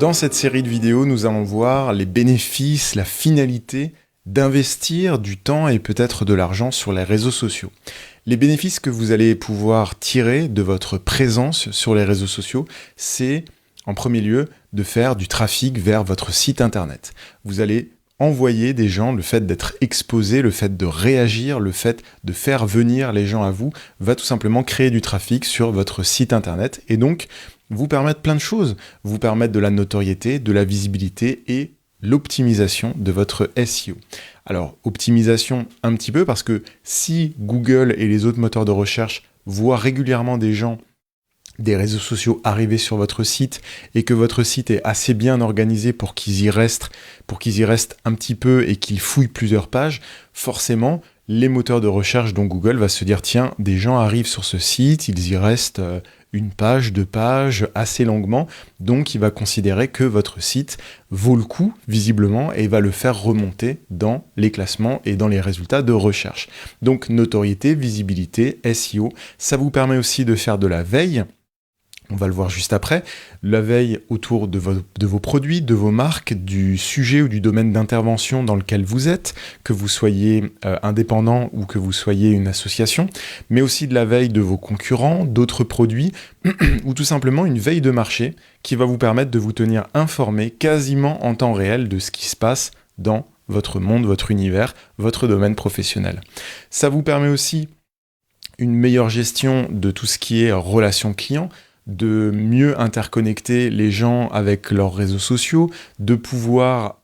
Dans cette série de vidéos, nous allons voir les bénéfices, la finalité d'investir du temps et peut-être de l'argent sur les réseaux sociaux. Les bénéfices que vous allez pouvoir tirer de votre présence sur les réseaux sociaux, c'est en premier lieu de faire du trafic vers votre site internet. Vous allez envoyer des gens, le fait d'être exposé, le fait de réagir, le fait de faire venir les gens à vous, va tout simplement créer du trafic sur votre site internet et donc vous permettre plein de choses, vous permettre de la notoriété, de la visibilité et l'optimisation de votre SEO. Alors, optimisation un petit peu parce que si Google et les autres moteurs de recherche voient régulièrement des gens des réseaux sociaux arriver sur votre site et que votre site est assez bien organisé pour qu'ils y restent un petit peu et qu'ils fouillent plusieurs pages, forcément, les moteurs de recherche dont Google va se dire tiens, des gens arrivent sur ce site, ils y restent une page, 2 pages, assez longuement, donc il va considérer que votre site vaut le coup, visiblement, et va le faire remonter dans les classements et dans les résultats de recherche. Donc notoriété, visibilité, SEO, ça vous permet aussi de faire de la veille. On va le voir juste après, la veille autour de vos produits, de vos marques, du sujet ou du domaine d'intervention dans lequel vous êtes, que vous soyez indépendant ou que vous soyez une association, mais aussi de la veille de vos concurrents, d'autres produits, ou tout simplement une veille de marché qui va vous permettre de vous tenir informé quasiment en temps réel de ce qui se passe dans votre monde, votre univers, votre domaine professionnel. Ça vous permet aussi une meilleure gestion de tout ce qui est relations clients, de mieux interconnecter les gens avec leurs réseaux sociaux, de pouvoir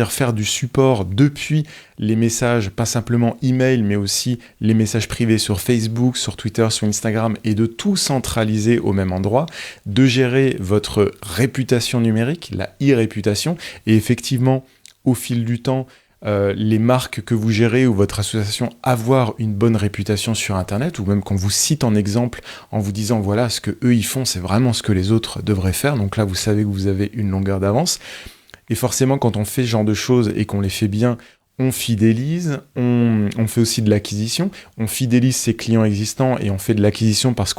faire du support depuis les messages, pas simplement email, mais aussi les messages privés sur Facebook, sur Twitter, sur Instagram, et de tout centraliser au même endroit, de gérer votre réputation numérique, la e-réputation, et effectivement, au fil du temps, les marques que vous gérez ou votre association avoir une bonne réputation sur Internet, ou même qu'on vous cite en exemple en vous disant voilà ce que eux ils font, c'est vraiment ce que les autres devraient faire. Donc là, vous savez que vous avez une longueur d'avance. Et forcément, quand on fait ce genre de choses et qu'on les fait bien, on fidélise, on fait aussi de l'acquisition, on fidélise ses clients existants et on fait de l'acquisition parce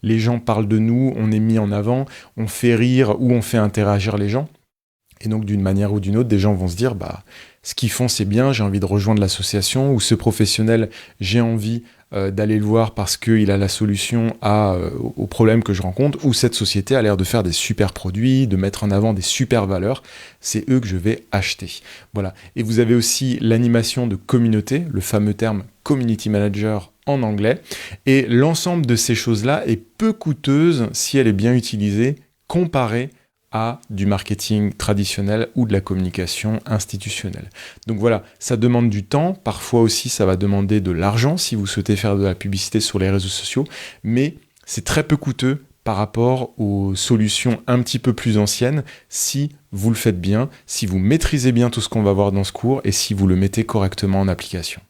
les gens parlent de nous, on est mis en avant, on fait rire ou on fait interagir les gens. Et donc, d'une manière ou d'une autre, des gens vont se dire ce qu'ils font, c'est bien, j'ai envie de rejoindre l'association, ou ce professionnel, j'ai envie d'aller le voir parce qu'il a la solution au problème que je rencontre, ou cette société a l'air de faire des super produits, de mettre en avant des super valeurs, c'est eux que je vais acheter. Voilà. Et vous avez aussi l'animation de communauté, le fameux terme community manager en anglais, et l'ensemble de ces choses-là est peu coûteuse si elle est bien utilisée, comparée à du marketing traditionnel ou de la communication institutionnelle. Donc voilà, ça demande du temps, parfois aussi ça va demander de l'argent si vous souhaitez faire de la publicité sur les réseaux sociaux, mais c'est très peu coûteux par rapport aux solutions un petit peu plus anciennes si vous le faites bien, si vous maîtrisez bien tout ce qu'on va voir dans ce cours et si vous le mettez correctement en application.